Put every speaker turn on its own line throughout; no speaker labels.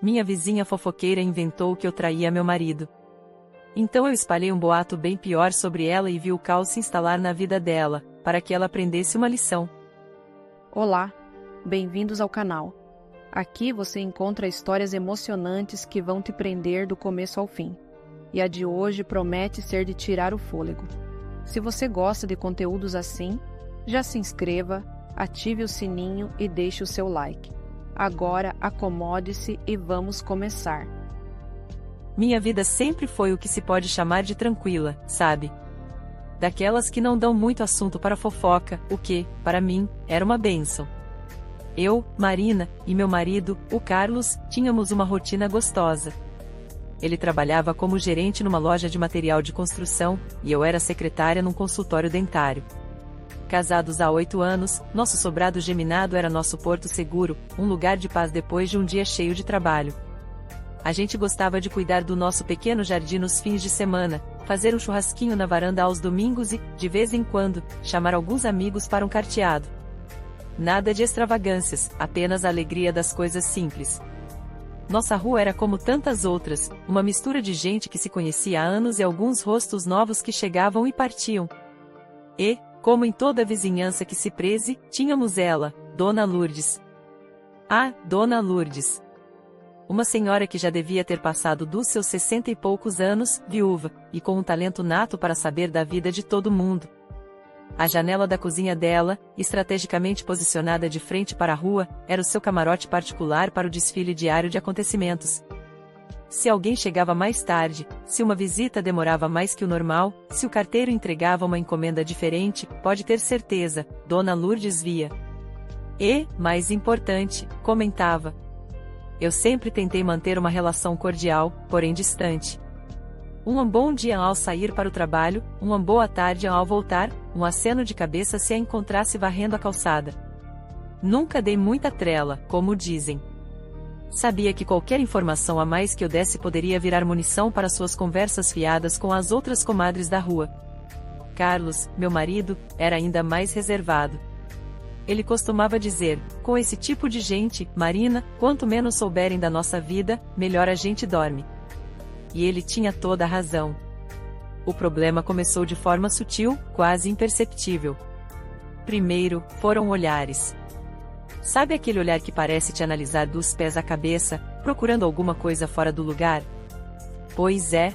Minha vizinha fofoqueira inventou que eu traía meu marido. Então eu espalhei um boato bem pior sobre ela e vi o caos se instalar na vida dela, para que ela aprendesse uma lição.
Olá, bem-vindos ao canal. Aqui você encontra histórias emocionantes que vão te prender do começo ao fim. E a de hoje promete ser de tirar o fôlego. Se você gosta de conteúdos assim, já se inscreva, ative o sininho e deixe o seu like. Agora acomode-se e vamos começar.
Minha vida sempre foi o que se pode chamar de tranquila, sabe? Daquelas que não dão muito assunto para fofoca, o que, para mim, era uma bênção. Eu, Marina, e meu marido, o Carlos, tínhamos uma rotina gostosa. Ele trabalhava como gerente numa loja de material de construção, e eu era secretária num consultório dentário. Casados há 8 anos, nosso sobrado geminado era nosso porto seguro, um lugar de paz depois de um dia cheio de trabalho. A gente gostava de cuidar do nosso pequeno jardim nos fins de semana, fazer um churrasquinho na varanda aos domingos e, de vez em quando, chamar alguns amigos para um carteado. Nada de extravagâncias, apenas a alegria das coisas simples. Nossa rua era como tantas outras, uma mistura de gente que se conhecia há anos e alguns rostos novos que chegavam e partiam. E, como em toda a vizinhança que se preze, tínhamos ela, Dona Lourdes. Ah, Dona Lourdes! Uma senhora que já devia ter passado dos seus 60 e poucos anos, viúva, e com um talento nato para saber da vida de todo mundo. A janela da cozinha dela, estrategicamente posicionada de frente para a rua, era o seu camarote particular para o desfile diário de acontecimentos. Se alguém chegava mais tarde, se uma visita demorava mais que o normal, se o carteiro entregava uma encomenda diferente, pode ter certeza, Dona Lourdes via. E, mais importante, comentava. Eu sempre tentei manter uma relação cordial, porém distante. Um bom dia ao sair para o trabalho, uma boa tarde ao voltar, um aceno de cabeça se a encontrasse varrendo a calçada. Nunca dei muita trela, como dizem. Sabia que qualquer informação a mais que eu desse poderia virar munição para suas conversas fiadas com as outras comadres da rua. Carlos, meu marido, era ainda mais reservado. Ele costumava dizer, com esse tipo de gente, Marina, quanto menos souberem da nossa vida, melhor a gente dorme. E ele tinha toda a razão. O problema começou de forma sutil, quase imperceptível. Primeiro, foram olhares. Sabe aquele olhar que parece te analisar dos pés à cabeça, procurando alguma coisa fora do lugar? Pois é.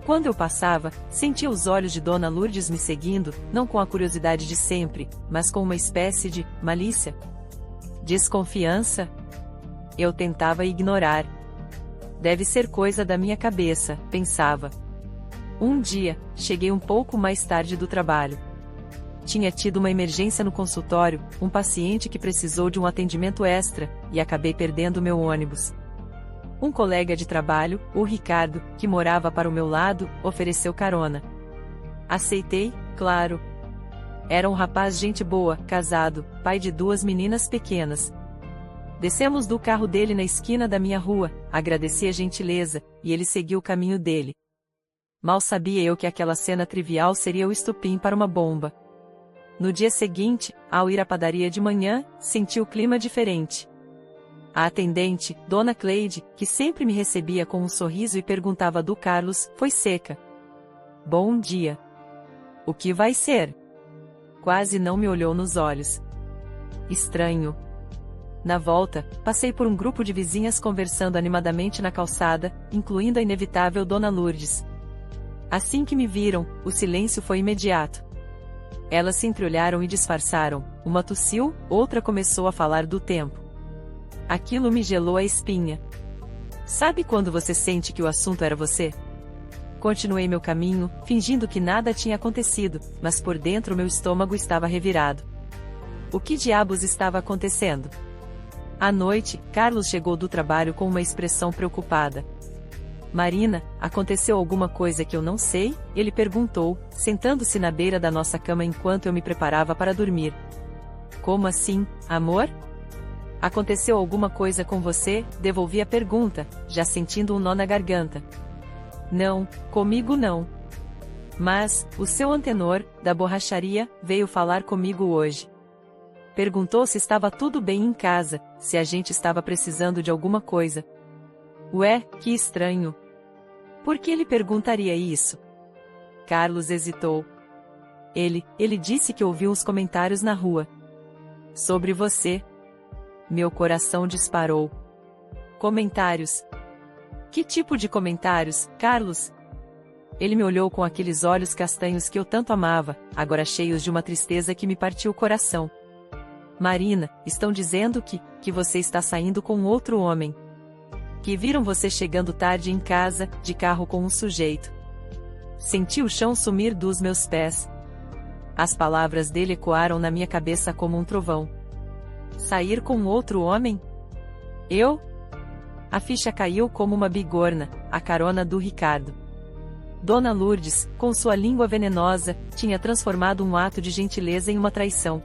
Quando eu passava, sentia os olhos de Dona Lourdes me seguindo, não com a curiosidade de sempre, mas com uma espécie de malícia. Desconfiança? Eu tentava ignorar. Deve ser coisa da minha cabeça, pensava. Um dia, cheguei um pouco mais tarde do trabalho. Tinha tido uma emergência no consultório, um paciente que precisou de um atendimento extra, e acabei perdendo meu ônibus. Um colega de trabalho, o Ricardo, que morava para o meu lado, ofereceu carona. Aceitei, claro. Era um rapaz gente boa, casado, pai de 2 meninas pequenas. Descemos do carro dele na esquina da minha rua, agradeci a gentileza, e ele seguiu o caminho dele. Mal sabia eu que aquela cena trivial seria o estopim para uma bomba. No dia seguinte, ao ir à padaria de manhã, senti o clima diferente. A atendente, Dona Cleide, que sempre me recebia com um sorriso e perguntava do Carlos, foi seca. Bom dia. O que vai ser? Quase não me olhou nos olhos. Estranho. Na volta, passei por um grupo de vizinhas conversando animadamente na calçada, incluindo a inevitável Dona Lourdes. Assim que me viram, o silêncio foi imediato. Elas se entreolharam e disfarçaram, uma tossiu, outra começou a falar do tempo. Aquilo me gelou a espinha. Sabe quando você sente que o assunto era você? Continuei meu caminho, fingindo que nada tinha acontecido, mas por dentro meu estômago estava revirado. O que diabos estava acontecendo? À noite, Carlos chegou do trabalho com uma expressão preocupada. Marina, aconteceu alguma coisa que eu não sei? Ele perguntou, sentando-se na beira da nossa cama enquanto eu me preparava para dormir. Como assim, amor? Aconteceu alguma coisa com você? Devolvi a pergunta, já sentindo um nó na garganta. Não, comigo não. Mas, o seu antenor, da borracharia, veio falar comigo hoje. Perguntou se estava tudo bem em casa, se a gente estava precisando de alguma coisa. Ué, que estranho. Por que ele perguntaria isso? Carlos hesitou. Ele disse que ouviu uns comentários na rua. Sobre você. Meu coração disparou. Comentários? Que tipo de comentários, Carlos? Ele me olhou com aqueles olhos castanhos que eu tanto amava, agora cheios de uma tristeza que me partiu o coração. Marina, estão dizendo que você está saindo com outro homem. Que viram você chegando tarde em casa, de carro com um sujeito. Senti o chão sumir dos meus pés. As palavras dele ecoaram na minha cabeça como um trovão. Sair com outro homem? Eu? A ficha caiu como uma bigorna, a carona do Ricardo. Dona Lourdes, com sua língua venenosa, tinha transformado um ato de gentileza em uma traição.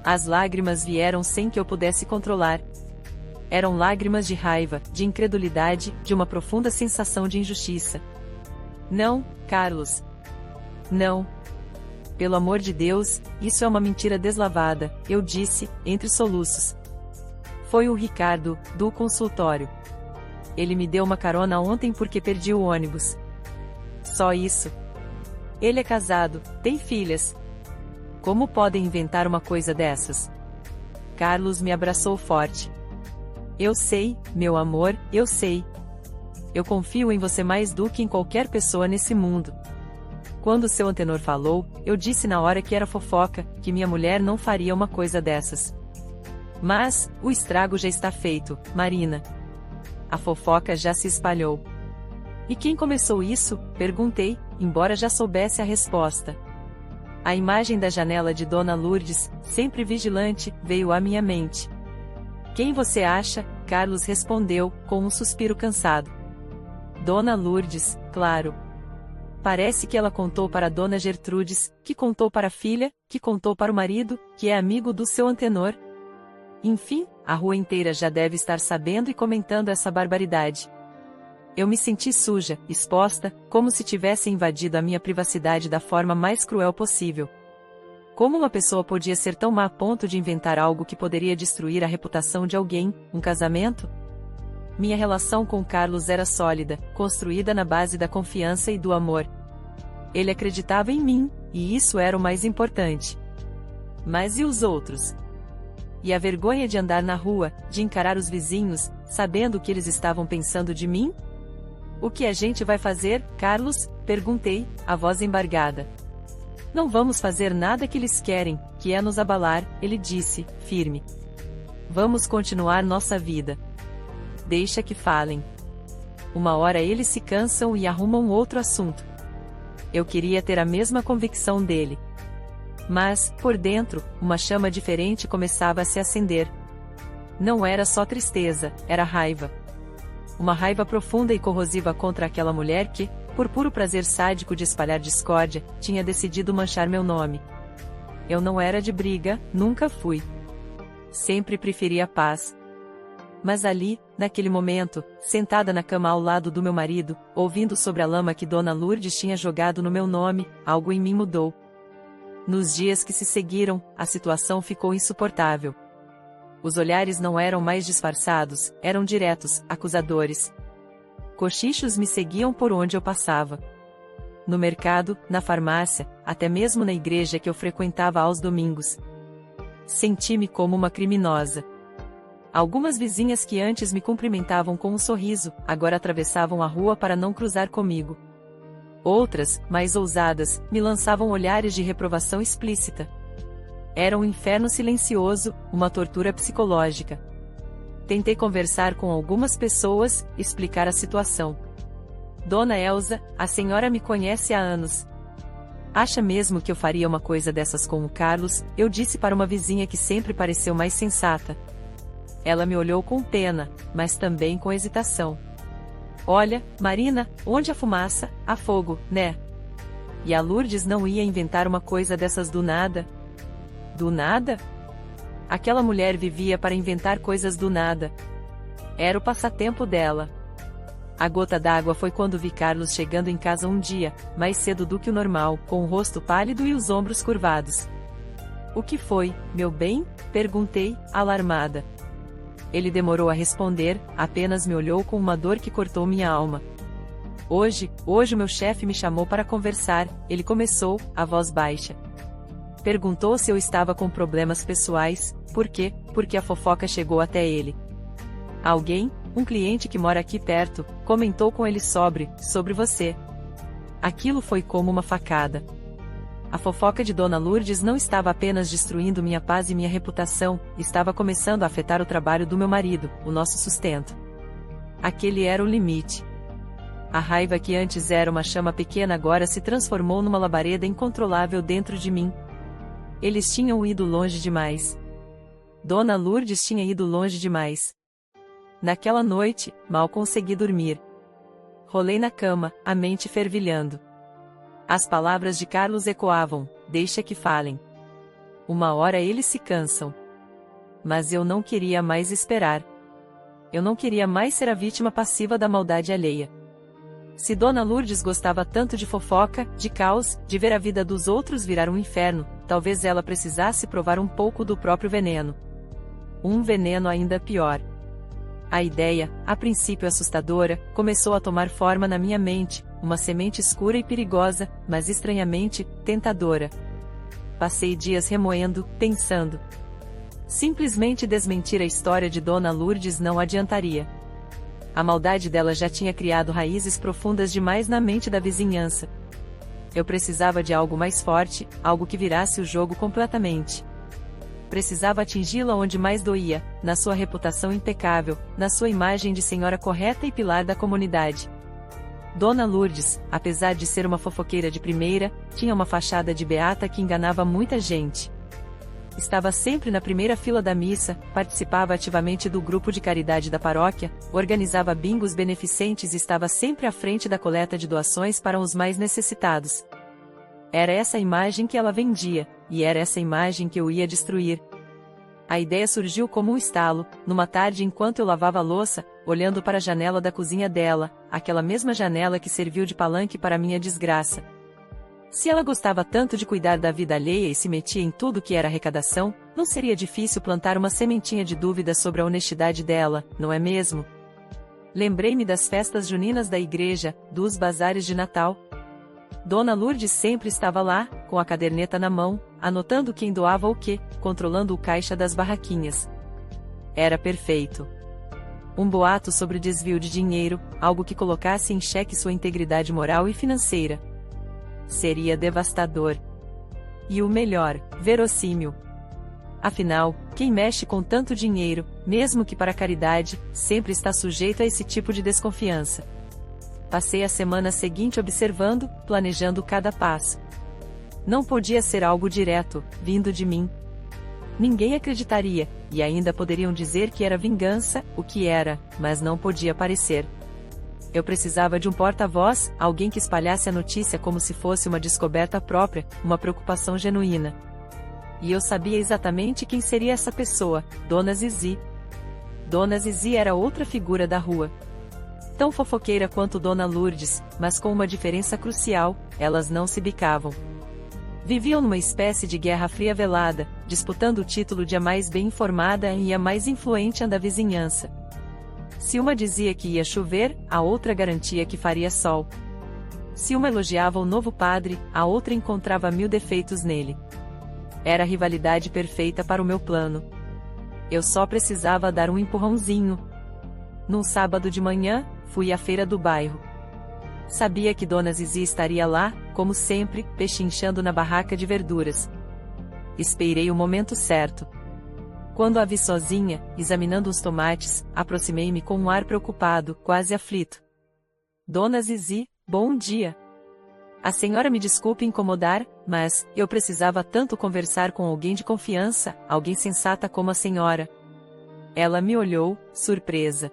As lágrimas vieram sem que eu pudesse controlar. Eram lágrimas de raiva, de incredulidade, de uma profunda sensação de injustiça. Não, Carlos. Não. Pelo amor de Deus, isso é uma mentira deslavada, eu disse, entre soluços. Foi o Ricardo, do consultório. Ele me deu uma carona ontem porque perdi o ônibus. Só isso. Ele é casado, tem filhas. Como podem inventar uma coisa dessas? Carlos me abraçou forte. Eu sei, meu amor, eu sei. Eu confio em você mais do que em qualquer pessoa nesse mundo. Quando seu antenor falou, eu disse na hora que era fofoca, que minha mulher não faria uma coisa dessas. Mas, o estrago já está feito, Marina. A fofoca já se espalhou. E quem começou isso? Perguntei, embora já soubesse a resposta. A imagem da janela de Dona Lourdes, sempre vigilante, veio à minha mente. Quem você acha? Carlos respondeu, com um suspiro cansado. Dona Lourdes, claro. Parece que ela contou para Dona Gertrudes, que contou para a filha, que contou para o marido, que é amigo do seu antenor. Enfim, a rua inteira já deve estar sabendo e comentando essa barbaridade. Eu me senti suja, exposta, como se tivesse invadido a minha privacidade da forma mais cruel possível. Como uma pessoa podia ser tão má a ponto de inventar algo que poderia destruir a reputação de alguém, um casamento? Minha relação com Carlos era sólida, construída na base da confiança e do amor. Ele acreditava em mim, e isso era o mais importante. Mas e os outros? E a vergonha de andar na rua, de encarar os vizinhos, sabendo o que eles estavam pensando de mim? O que a gente vai fazer, Carlos? Perguntei, a voz embargada. Não vamos fazer nada que eles querem, que é nos abalar, ele disse, firme. Vamos continuar nossa vida. Deixa que falem. Uma hora eles se cansam e arrumam outro assunto. Eu queria ter a mesma convicção dele. Mas, por dentro, uma chama diferente começava a se acender. Não era só tristeza, era raiva. Uma raiva profunda e corrosiva contra aquela mulher que, por puro prazer sádico de espalhar discórdia, tinha decidido manchar meu nome. Eu não era de briga, nunca fui. Sempre preferi a paz. Mas ali, naquele momento, sentada na cama ao lado do meu marido, ouvindo sobre a lama que Dona Lourdes tinha jogado no meu nome, algo em mim mudou. Nos dias que se seguiram, a situação ficou insuportável. Os olhares não eram mais disfarçados, eram diretos, acusadores. Cochichos me seguiam por onde eu passava. No mercado, na farmácia, até mesmo na igreja que eu frequentava aos domingos. Senti-me como uma criminosa. Algumas vizinhas que antes me cumprimentavam com um sorriso, agora atravessavam a rua para não cruzar comigo. Outras, mais ousadas, me lançavam olhares de reprovação explícita. Era um inferno silencioso, uma tortura psicológica. Tentei conversar com algumas pessoas, explicar a situação. Dona Elza, a senhora me conhece há anos. Acha mesmo que eu faria uma coisa dessas com o Carlos? Eu disse para uma vizinha que sempre pareceu mais sensata. Ela me olhou com pena, mas também com hesitação. Olha, Marina, onde há fumaça, há fogo, né? E a Lourdes não ia inventar uma coisa dessas do nada? Do nada? Aquela mulher vivia para inventar coisas do nada. Era o passatempo dela. A gota d'água foi quando vi Carlos chegando em casa um dia, mais cedo do que o normal, com o rosto pálido e os ombros curvados. O que foi, meu bem? Perguntei, alarmada. Ele demorou a responder, apenas me olhou com uma dor que cortou minha alma. Hoje o meu chefe me chamou para conversar, ele começou, a voz baixa. Perguntou se eu estava com problemas pessoais, por quê? Porque a fofoca chegou até ele. Alguém, um cliente que mora aqui perto, comentou com ele sobre você. Aquilo foi como uma facada. A fofoca de Dona Lourdes não estava apenas destruindo minha paz e minha reputação, estava começando a afetar o trabalho do meu marido, o nosso sustento. Aquele era o limite. A raiva que antes era uma chama pequena agora se transformou numa labareda incontrolável dentro de mim. Eles tinham ido longe demais. Dona Lourdes tinha ido longe demais. Naquela noite, mal consegui dormir. Rolei na cama, a mente fervilhando. As palavras de Carlos ecoavam, deixa que falem. Uma hora eles se cansam. Mas eu não queria mais esperar. Eu não queria mais ser a vítima passiva da maldade alheia. Se Dona Lourdes gostava tanto de fofoca, de caos, de ver a vida dos outros virar um inferno, talvez ela precisasse provar um pouco do próprio veneno. Um veneno ainda pior. A ideia, a princípio assustadora, começou a tomar forma na minha mente, uma semente escura e perigosa, mas estranhamente tentadora. Passei dias remoendo, pensando. Simplesmente desmentir a história de Dona Lourdes não adiantaria. A maldade dela já tinha criado raízes profundas demais na mente da vizinhança. Eu precisava de algo mais forte, algo que virasse o jogo completamente. Precisava atingi-la onde mais doía, na sua reputação impecável, na sua imagem de senhora correta e pilar da comunidade. Dona Lourdes, apesar de ser uma fofoqueira de primeira, tinha uma fachada de beata que enganava muita gente. Estava sempre na primeira fila da missa, participava ativamente do grupo de caridade da paróquia, organizava bingos beneficentes e estava sempre à frente da coleta de doações para os mais necessitados. Era essa imagem que ela vendia, e era essa imagem que eu ia destruir. A ideia surgiu como um estalo, numa tarde enquanto eu lavava a louça, olhando para a janela da cozinha dela, aquela mesma janela que serviu de palanque para minha desgraça. Se ela gostava tanto de cuidar da vida alheia e se metia em tudo que era arrecadação, não seria difícil plantar uma sementinha de dúvida sobre a honestidade dela, não é mesmo? Lembrei-me das festas juninas da igreja, dos bazares de Natal. Dona Lourdes sempre estava lá, com a caderneta na mão, anotando quem doava o quê, controlando o caixa das barraquinhas. Era perfeito. Um boato sobre desvio de dinheiro, algo que colocasse em xeque sua integridade moral e financeira. Seria devastador. E o melhor, verossímil. Afinal, quem mexe com tanto dinheiro, mesmo que para caridade, sempre está sujeito a esse tipo de desconfiança. Passei a semana seguinte observando, planejando cada passo. Não podia ser algo direto, vindo de mim. Ninguém acreditaria, e ainda poderiam dizer que era vingança, o que era, mas não podia parecer. Eu precisava de um porta-voz, alguém que espalhasse a notícia como se fosse uma descoberta própria, uma preocupação genuína. E eu sabia exatamente quem seria essa pessoa, Dona Zizi. Dona Zizi era outra figura da rua. Tão fofoqueira quanto Dona Lourdes, mas com uma diferença crucial, elas não se bicavam. Viviam numa espécie de guerra fria velada, disputando o título de a mais bem informada e a mais influente da vizinhança. Se uma dizia que ia chover, a outra garantia que faria sol. Se uma elogiava o novo padre, a outra encontrava 1000 defeitos nele. Era a rivalidade perfeita para o meu plano. Eu só precisava dar um empurrãozinho. Num sábado de manhã, fui à feira do bairro. Sabia que Dona Zizi estaria lá, como sempre, pechinchando na barraca de verduras. Esperei o momento certo. Quando a vi sozinha, examinando os tomates, aproximei-me com um ar preocupado, quase aflito. Dona Zizi, bom dia. A senhora me desculpe incomodar, mas eu precisava tanto conversar com alguém de confiança, alguém sensata como a senhora. Ela me olhou, surpresa.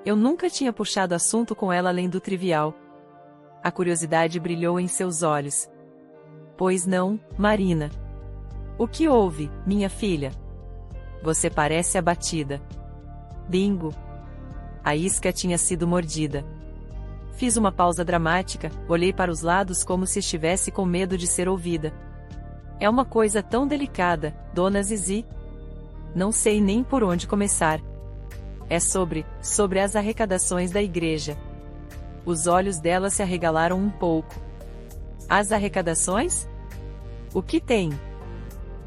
Eu nunca tinha puxado assunto com ela além do trivial. A curiosidade brilhou em seus olhos. Pois não, Marina? O que houve, minha filha? Você parece abatida. Bingo. A isca tinha sido mordida. Fiz uma pausa dramática, olhei para os lados como se estivesse com medo de ser ouvida. É uma coisa tão delicada, Dona Zizi. Não sei nem por onde começar. É sobre as arrecadações da igreja. Os olhos dela se arregalaram um pouco. As arrecadações? O que tem?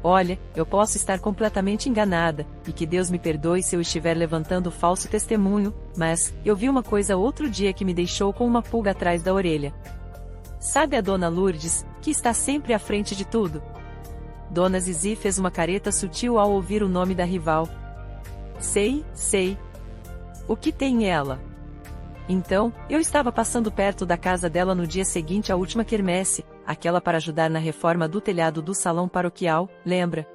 Olha, eu posso estar completamente enganada, e que Deus me perdoe se eu estiver levantando falso testemunho, mas eu vi uma coisa outro dia que me deixou com uma pulga atrás da orelha. Sabe a Dona Lourdes, que está sempre à frente de tudo? Dona Zizi fez uma careta sutil ao ouvir o nome da rival. Sei. O que tem ela? Então, eu estava passando perto da casa dela no dia seguinte à última quermesse, aquela para ajudar na reforma do telhado do salão paroquial, lembra?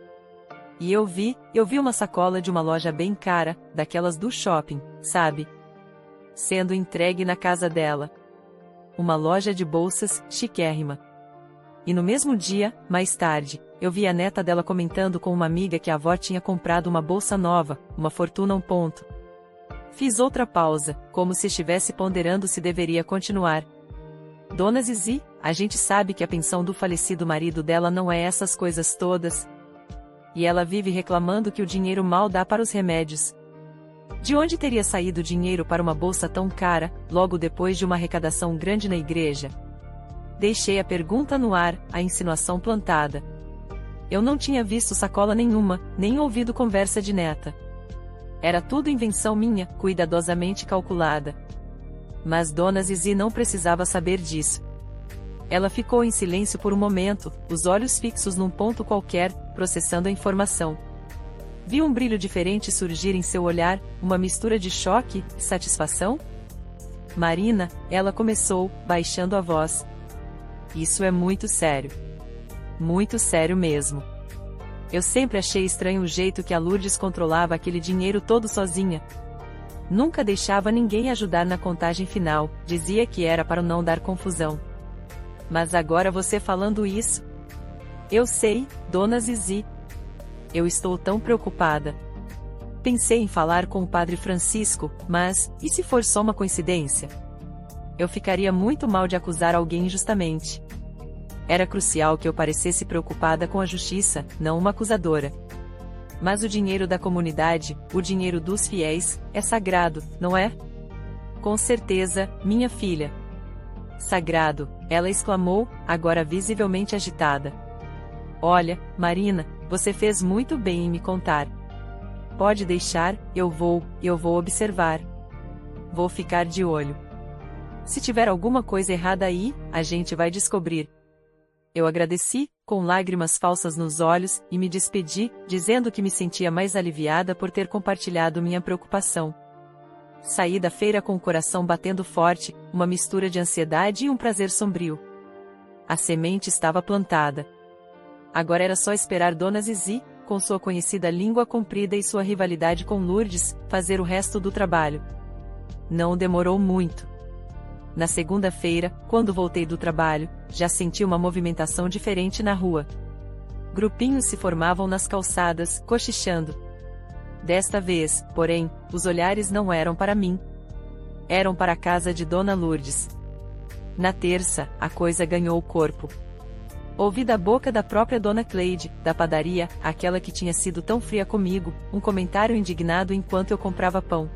E eu vi uma sacola de uma loja bem cara, daquelas do shopping, sabe? Sendo entregue na casa dela. Uma loja de bolsas, chiquérrima. E no mesmo dia, mais tarde, eu vi a neta dela comentando com uma amiga que a avó tinha comprado uma bolsa nova, uma fortuna um ponto. Fiz outra pausa, como se estivesse ponderando se deveria continuar. Dona Zizi, a gente sabe que a pensão do falecido marido dela não é essas coisas todas. E ela vive reclamando que o dinheiro mal dá para os remédios. De onde teria saído dinheiro para uma bolsa tão cara, logo depois de uma arrecadação grande na igreja? Deixei a pergunta no ar, a insinuação plantada. Eu não tinha visto sacola nenhuma, nem ouvido conversa de neta. Era tudo invenção minha, cuidadosamente calculada. Mas Dona Zizi não precisava saber disso. Ela ficou em silêncio por um momento, os olhos fixos num ponto qualquer, processando a informação. Vi um brilho diferente surgir em seu olhar, uma mistura de choque e satisfação? Marina, ela começou, baixando a voz. Isso é muito sério. Muito sério mesmo. Eu sempre achei estranho o jeito que a Lourdes controlava aquele dinheiro todo sozinha. Nunca deixava ninguém ajudar na contagem final, dizia que era para não dar confusão. Mas agora você falando isso... Eu sei, Dona Zizi. Eu estou tão preocupada. Pensei em falar com o Padre Francisco, mas, e se for só uma coincidência? Eu ficaria muito mal de acusar alguém injustamente. Era crucial que eu parecesse preocupada com a justiça, não uma acusadora. Mas o dinheiro da comunidade, o dinheiro dos fiéis, é sagrado, não é? Com certeza, minha filha. Sagrado, ela exclamou, agora visivelmente agitada. Olha, Marina, você fez muito bem em me contar. Pode deixar, eu vou observar. Vou ficar de olho. Se tiver alguma coisa errada aí, a gente vai descobrir. Eu agradeci, com lágrimas falsas nos olhos, e me despedi, dizendo que me sentia mais aliviada por ter compartilhado minha preocupação. Saí da feira com o coração batendo forte, uma mistura de ansiedade e um prazer sombrio. A semente estava plantada. Agora era só esperar Dona Zizi, com sua conhecida língua comprida e sua rivalidade com Lourdes, fazer o resto do trabalho. Não demorou muito. Na segunda-feira, quando voltei do trabalho, já senti uma movimentação diferente na rua. Grupinhos se formavam nas calçadas, cochichando. Desta vez, porém, os olhares não eram para mim. Eram para a casa de Dona Lourdes. Na terça, a coisa ganhou corpo. Ouvi da boca da própria Dona Cleide, da padaria, aquela que tinha sido tão fria comigo, um comentário indignado enquanto eu comprava pão.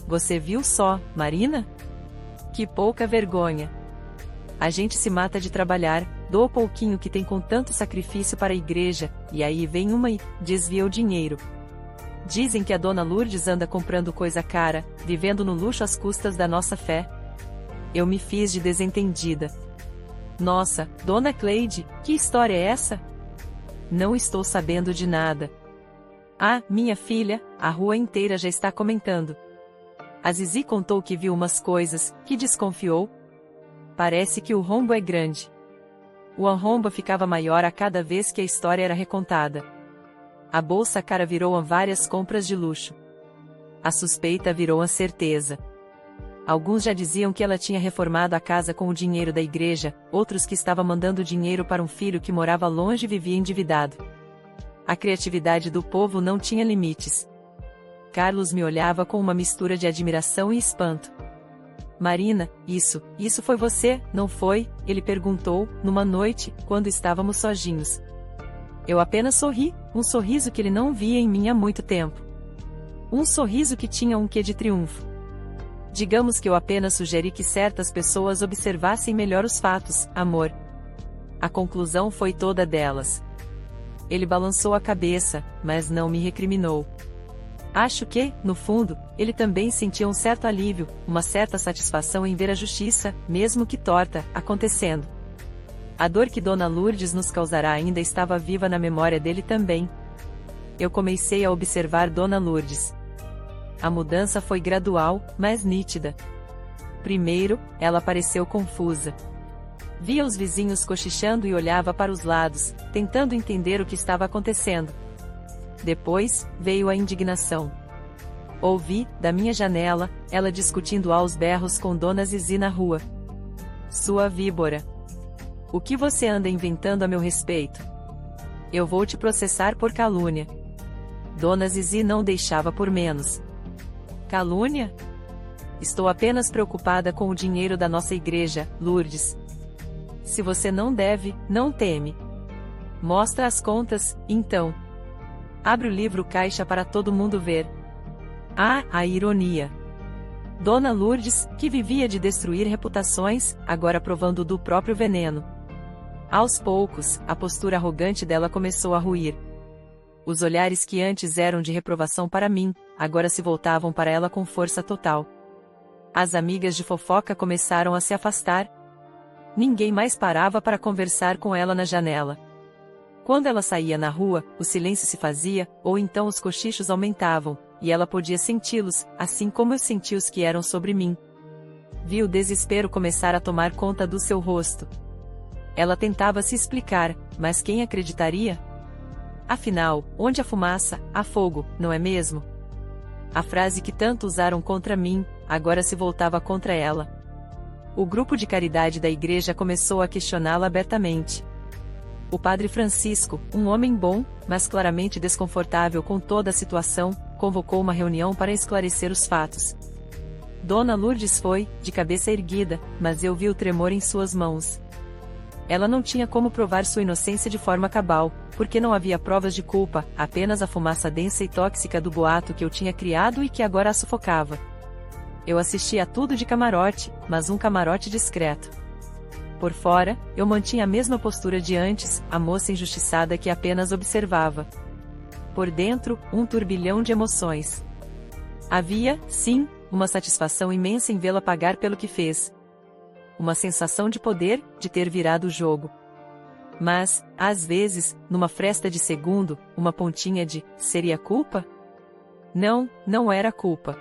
Você viu só, Marina? Que pouca vergonha. A gente se mata de trabalhar, doa o pouquinho que tem com tanto sacrifício para a igreja, e aí vem uma e desvia o dinheiro. Dizem que a Dona Lourdes anda comprando coisa cara, vivendo no luxo às custas da nossa fé. Eu me fiz de desentendida. Nossa, Dona Cleide, que história é essa? Não estou sabendo de nada. Ah, minha filha, a rua inteira já está comentando. A Zizi contou que viu umas coisas, que desconfiou. Parece que o rombo é grande. O arromba ficava maior a cada vez que a história era recontada. A bolsa cara virou a várias compras de luxo. A suspeita virou a certeza. Alguns já diziam que ela tinha reformado a casa com o dinheiro da igreja, outros que estava mandando dinheiro para um filho que morava longe e vivia endividado. A criatividade do povo não tinha limites. Carlos me olhava com uma mistura de admiração e espanto. Marina, isso foi você, não foi? Ele perguntou, numa noite, quando estávamos sozinhos. Eu apenas sorri, um sorriso que ele não via em mim há muito tempo. Um sorriso que tinha um quê de triunfo. Digamos que eu apenas sugeri que certas pessoas observassem melhor os fatos, amor. A conclusão foi toda delas. Ele balançou a cabeça, mas não me recriminou. Acho que, no fundo, ele também sentia um certo alívio, uma certa satisfação em ver a justiça, mesmo que torta, acontecendo. A dor que Dona Lourdes nos causará ainda estava viva na memória dele também. Eu comecei a observar Dona Lourdes. A mudança foi gradual, mas nítida. Primeiro, ela pareceu confusa. Via os vizinhos cochichando e olhava para os lados, tentando entender o que estava acontecendo. Depois, veio a indignação. Ouvi, da minha janela, ela discutindo aos berros com Dona Zizi na rua. Sua víbora! O que você anda inventando a meu respeito? Eu vou te processar por calúnia. Dona Zizi não deixava por menos. Calúnia? Estou apenas preocupada com o dinheiro da nossa igreja, Lourdes. Se você não deve, não teme. Mostra as contas, então. Abre o livro caixa para todo mundo ver. Ah, a ironia! Dona Lourdes, que vivia de destruir reputações, agora provando do próprio veneno. Aos poucos, a postura arrogante dela começou a ruir. Os olhares que antes eram de reprovação para mim, agora se voltavam para ela com força total. As amigas de fofoca começaram a se afastar. Ninguém mais parava para conversar com ela na janela. Quando ela saía na rua, o silêncio se fazia, ou então os cochichos aumentavam, e ela podia senti-los, assim como eu senti os que eram sobre mim. Vi o desespero começar a tomar conta do seu rosto. Ela tentava se explicar, mas quem acreditaria? Afinal, onde há fumaça, há fogo, não é mesmo? A frase que tanto usaram contra mim, agora se voltava contra ela. O grupo de caridade da igreja começou a questioná-la abertamente. O padre Francisco, um homem bom, mas claramente desconfortável com toda a situação, convocou uma reunião para esclarecer os fatos. Dona Lourdes foi, de cabeça erguida, mas eu vi o tremor em suas mãos. Ela não tinha como provar sua inocência de forma cabal, porque não havia provas de culpa, apenas a fumaça densa e tóxica do boato que eu tinha criado e que agora a sufocava. Eu assistia a tudo de camarote, mas um camarote discreto. Por fora, eu mantinha a mesma postura de antes, a moça injustiçada que apenas observava. Por dentro, um turbilhão de emoções. Havia, sim, uma satisfação imensa em vê-la pagar pelo que fez. Uma sensação de poder, de ter virado o jogo. Mas, às vezes, numa fresta de segundo, uma pontinha de seria culpa? Não, não era culpa.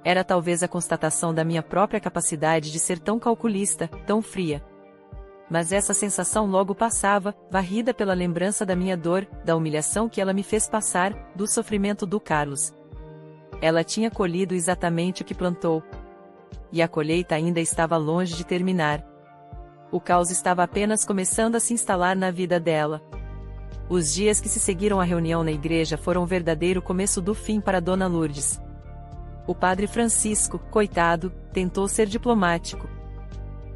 Era talvez a constatação da minha própria capacidade de ser tão calculista, tão fria. Mas essa sensação logo passava, varrida pela lembrança da minha dor, da humilhação que ela me fez passar, do sofrimento do Carlos. Ela tinha colhido exatamente o que plantou. E a colheita ainda estava longe de terminar. O caos estava apenas começando a se instalar na vida dela. Os dias que se seguiram à reunião na igreja foram um verdadeiro começo do fim para Dona Lourdes. O padre Francisco, coitado, tentou ser diplomático.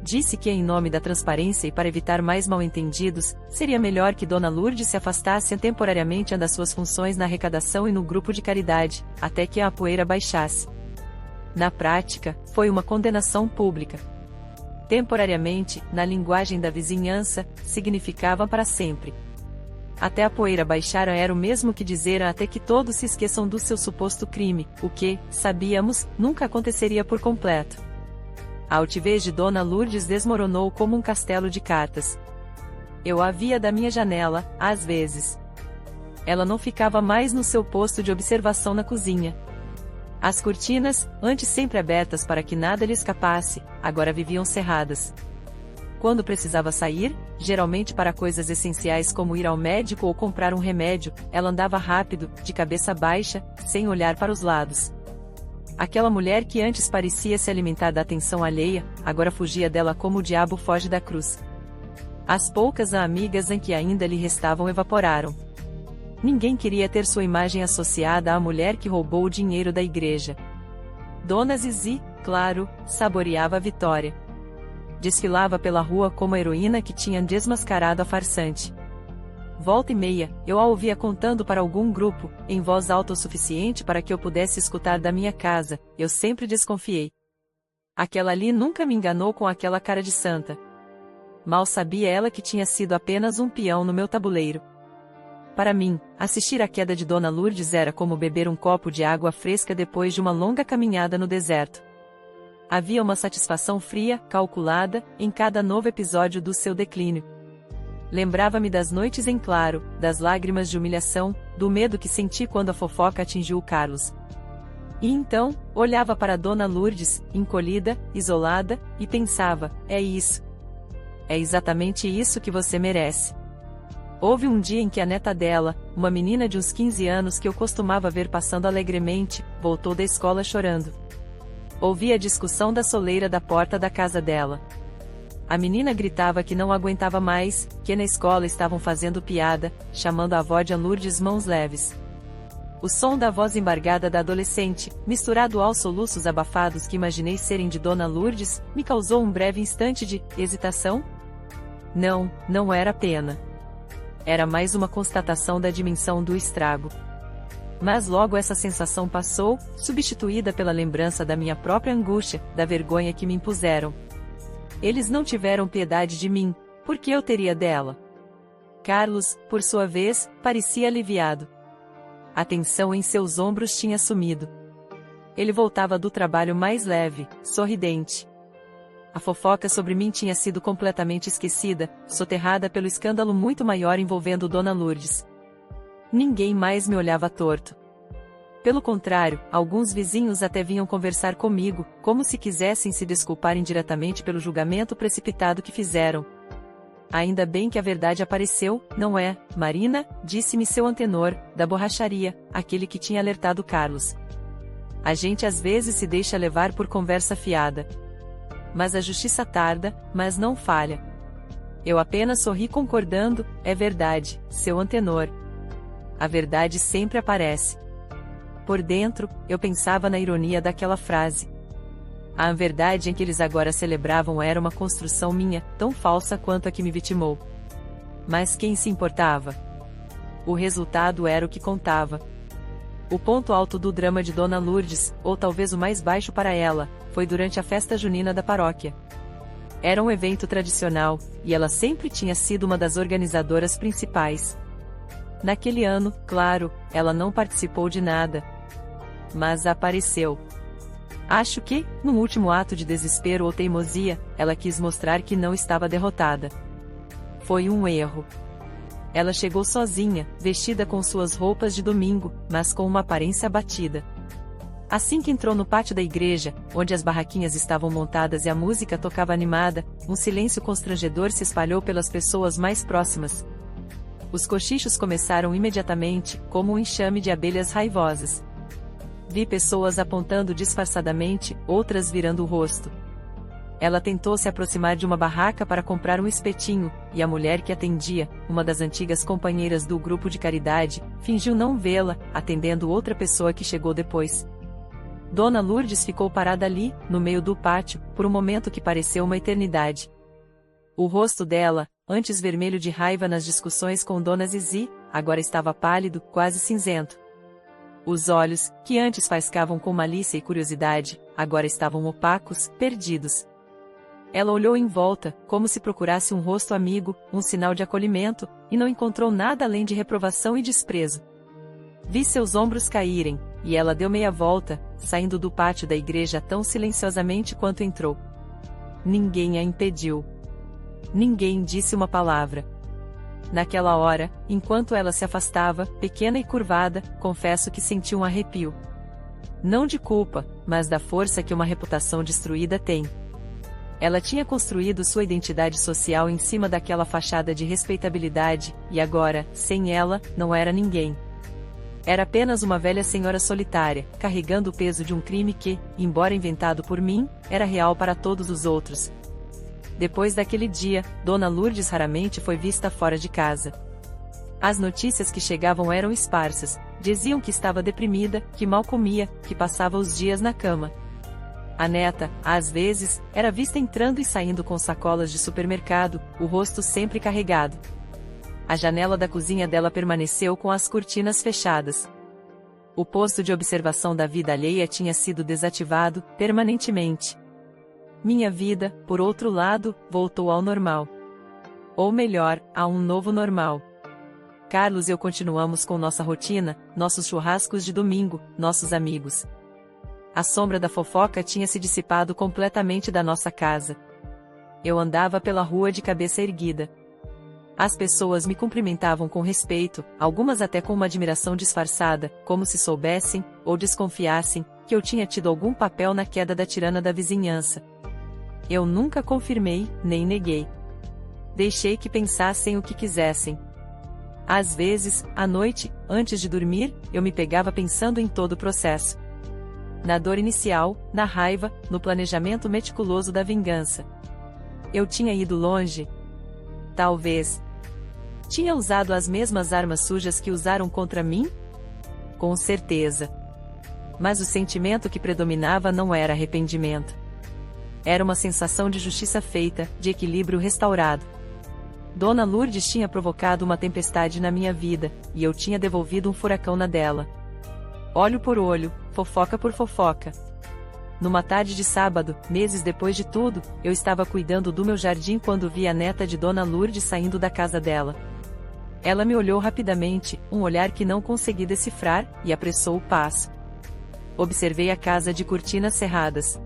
Disse que em nome da transparência e para evitar mais mal-entendidos, seria melhor que Dona Lourdes se afastasse temporariamente das suas funções na arrecadação e no grupo de caridade, até que a poeira baixasse. Na prática, foi uma condenação pública. Temporariamente, na linguagem da vizinhança, significava para sempre. Até a poeira baixar era o mesmo que dizer até que todos se esqueçam do seu suposto crime, o que, sabíamos, nunca aconteceria por completo. A altivez de Dona Lourdes desmoronou como um castelo de cartas. Eu a via da minha janela, às vezes. Ela não ficava mais no seu posto de observação na cozinha. As cortinas, antes sempre abertas para que nada lhe escapasse, agora viviam cerradas. Quando precisava sair, geralmente para coisas essenciais como ir ao médico ou comprar um remédio, ela andava rápido, de cabeça baixa, sem olhar para os lados. Aquela mulher que antes parecia se alimentar da atenção alheia, agora fugia dela como o diabo foge da cruz. As poucas amigas em que ainda lhe restavam evaporaram. Ninguém queria ter sua imagem associada à mulher que roubou o dinheiro da igreja. Dona Zizi, claro, saboreava a vitória. Desfilava pela rua como a heroína que tinha desmascarado a farsante. Volta e meia, eu a ouvia contando para algum grupo, em voz alta o suficiente para que eu pudesse escutar da minha casa. Eu sempre desconfiei. Aquela ali nunca me enganou com aquela cara de santa. Mal sabia ela que tinha sido apenas um peão no meu tabuleiro. Para mim, assistir à queda de Dona Lourdes era como beber um copo de água fresca depois de uma longa caminhada no deserto. Havia uma satisfação fria, calculada, em cada novo episódio do seu declínio. Lembrava-me das noites em claro, das lágrimas de humilhação, do medo que senti quando a fofoca atingiu o Carlos. E então, olhava para Dona Lourdes, encolhida, isolada, e pensava, é isso. É exatamente isso que você merece. Houve um dia em que a neta dela, uma menina de uns 15 anos que eu costumava ver passando alegremente, voltou da escola chorando. Ouvi a discussão da soleira da porta da casa dela. A menina gritava que não aguentava mais, que na escola estavam fazendo piada, chamando a avó de Lourdes Mãos Leves. O som da voz embargada da adolescente, misturado aos soluços abafados que imaginei serem de Dona Lourdes, me causou um breve instante de hesitação. Não, não era pena. Era mais uma constatação da dimensão do estrago. Mas logo essa sensação passou, substituída pela lembrança da minha própria angústia, da vergonha que me impuseram. Eles não tiveram piedade de mim, porque eu teria dela. Carlos, por sua vez, parecia aliviado. A tensão em seus ombros tinha sumido. Ele voltava do trabalho mais leve, sorridente. A fofoca sobre mim tinha sido completamente esquecida, soterrada pelo escândalo muito maior envolvendo Dona Lourdes. Ninguém mais me olhava torto. Pelo contrário, alguns vizinhos até vinham conversar comigo, como se quisessem se desculpar indiretamente pelo julgamento precipitado que fizeram. Ainda bem que a verdade apareceu, não é, Marina? Disse-me seu antenor, da borracharia, aquele que tinha alertado Carlos. A gente às vezes se deixa levar por conversa fiada. Mas a justiça tarda, mas não falha. Eu apenas sorri concordando, é verdade, seu antenor. A verdade sempre aparece. Por dentro, eu pensava na ironia daquela frase. A verdade em que eles agora celebravam era uma construção minha, tão falsa quanto a que me vitimou. Mas quem se importava? O resultado era o que contava. O ponto alto do drama de Dona Lourdes, ou talvez o mais baixo para ela, foi durante a festa junina da paróquia. Era um evento tradicional, e ela sempre tinha sido uma das organizadoras principais. Naquele ano, claro, ela não participou de nada. Mas apareceu. Acho que, num último ato de desespero ou teimosia, ela quis mostrar que não estava derrotada. Foi um erro. Ela chegou sozinha, vestida com suas roupas de domingo, mas com uma aparência abatida. Assim que entrou no pátio da igreja, onde as barraquinhas estavam montadas e a música tocava animada, um silêncio constrangedor se espalhou pelas pessoas mais próximas. Os cochichos começaram imediatamente, como um enxame de abelhas raivosas. Vi pessoas apontando disfarçadamente, outras virando o rosto. Ela tentou se aproximar de uma barraca para comprar um espetinho, e a mulher que atendia, uma das antigas companheiras do grupo de caridade, fingiu não vê-la, atendendo outra pessoa que chegou depois. Dona Lourdes ficou parada ali, no meio do pátio, por um momento que pareceu uma eternidade. O rosto dela, antes vermelho de raiva nas discussões com Dona Zizi, agora estava pálido, quase cinzento. Os olhos, que antes faiscavam com malícia e curiosidade, agora estavam opacos, perdidos. Ela olhou em volta, como se procurasse um rosto amigo, um sinal de acolhimento, e não encontrou nada além de reprovação e desprezo. Vi seus ombros caírem, e ela deu meia volta, saindo do pátio da igreja tão silenciosamente quanto entrou. Ninguém a impediu. Ninguém disse uma palavra. Naquela hora, enquanto ela se afastava, pequena e curvada, confesso que senti um arrepio. Não de culpa, mas da força que uma reputação destruída tem. Ela tinha construído sua identidade social em cima daquela fachada de respeitabilidade, e agora, sem ela, não era ninguém. Era apenas uma velha senhora solitária, carregando o peso de um crime que, embora inventado por mim, era real para todos os outros. Depois daquele dia, Dona Lourdes raramente foi vista fora de casa. As notícias que chegavam eram esparsas, diziam que estava deprimida, que mal comia, que passava os dias na cama. A neta, às vezes, era vista entrando e saindo com sacolas de supermercado, o rosto sempre carregado. A janela da cozinha dela permaneceu com as cortinas fechadas. O posto de observação da vida alheia tinha sido desativado permanentemente. Minha vida, por outro lado, voltou ao normal. Ou melhor, a um novo normal. Carlos e eu continuamos com nossa rotina, nossos churrascos de domingo, nossos amigos. A sombra da fofoca tinha se dissipado completamente da nossa casa. Eu andava pela rua de cabeça erguida. As pessoas me cumprimentavam com respeito, algumas até com uma admiração disfarçada, como se soubessem, ou desconfiassem, que eu tinha tido algum papel na queda da tirana da vizinhança. Eu nunca confirmei, nem neguei. Deixei que pensassem o que quisessem. Às vezes, à noite, antes de dormir, eu me pegava pensando em todo o processo. Na dor inicial, na raiva, no planejamento meticuloso da vingança. Eu tinha ido longe? Talvez. Tinha usado as mesmas armas sujas que usaram contra mim? Com certeza. Mas o sentimento que predominava não era arrependimento. Era uma sensação de justiça feita, de equilíbrio restaurado. Dona Lourdes tinha provocado uma tempestade na minha vida, e eu tinha devolvido um furacão na dela. Olho por olho, fofoca por fofoca. Numa tarde de sábado, meses depois de tudo, eu estava cuidando do meu jardim quando vi a neta de Dona Lourdes saindo da casa dela. Ela me olhou rapidamente, um olhar que não consegui decifrar, e apressou o passo. Observei a casa de cortinas cerradas.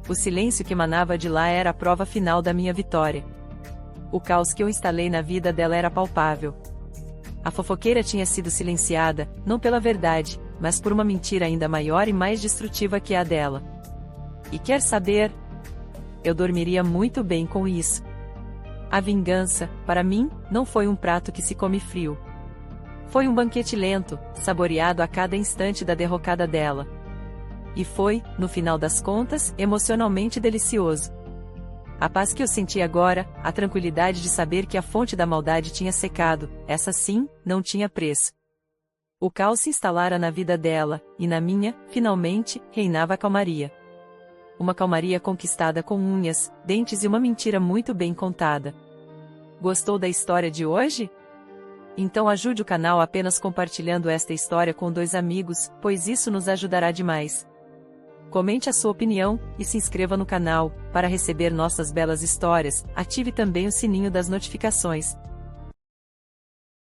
O silêncio que emanava de lá era a prova final da minha vitória. O caos que eu instalei na vida dela era palpável. A fofoqueira tinha sido silenciada, não pela verdade, mas por uma mentira ainda maior e mais destrutiva que a dela. E quer saber? Eu dormiria muito bem com isso. A vingança, para mim, não foi um prato que se come frio. Foi um banquete lento, saboreado a cada instante da derrocada dela. E foi, no final das contas, emocionalmente delicioso. A paz que eu senti agora, a tranquilidade de saber que a fonte da maldade tinha secado, essa sim, não tinha preço. O caos se instalara na vida dela, e na minha, finalmente, reinava a calmaria. Uma calmaria conquistada com unhas, dentes e uma mentira muito bem contada. Gostou da história de hoje? Então ajude o canal apenas compartilhando esta história com 2 amigos, pois isso nos ajudará demais. Comente a sua opinião, e se inscreva no canal, para receber nossas belas histórias. Ative também o sininho das notificações,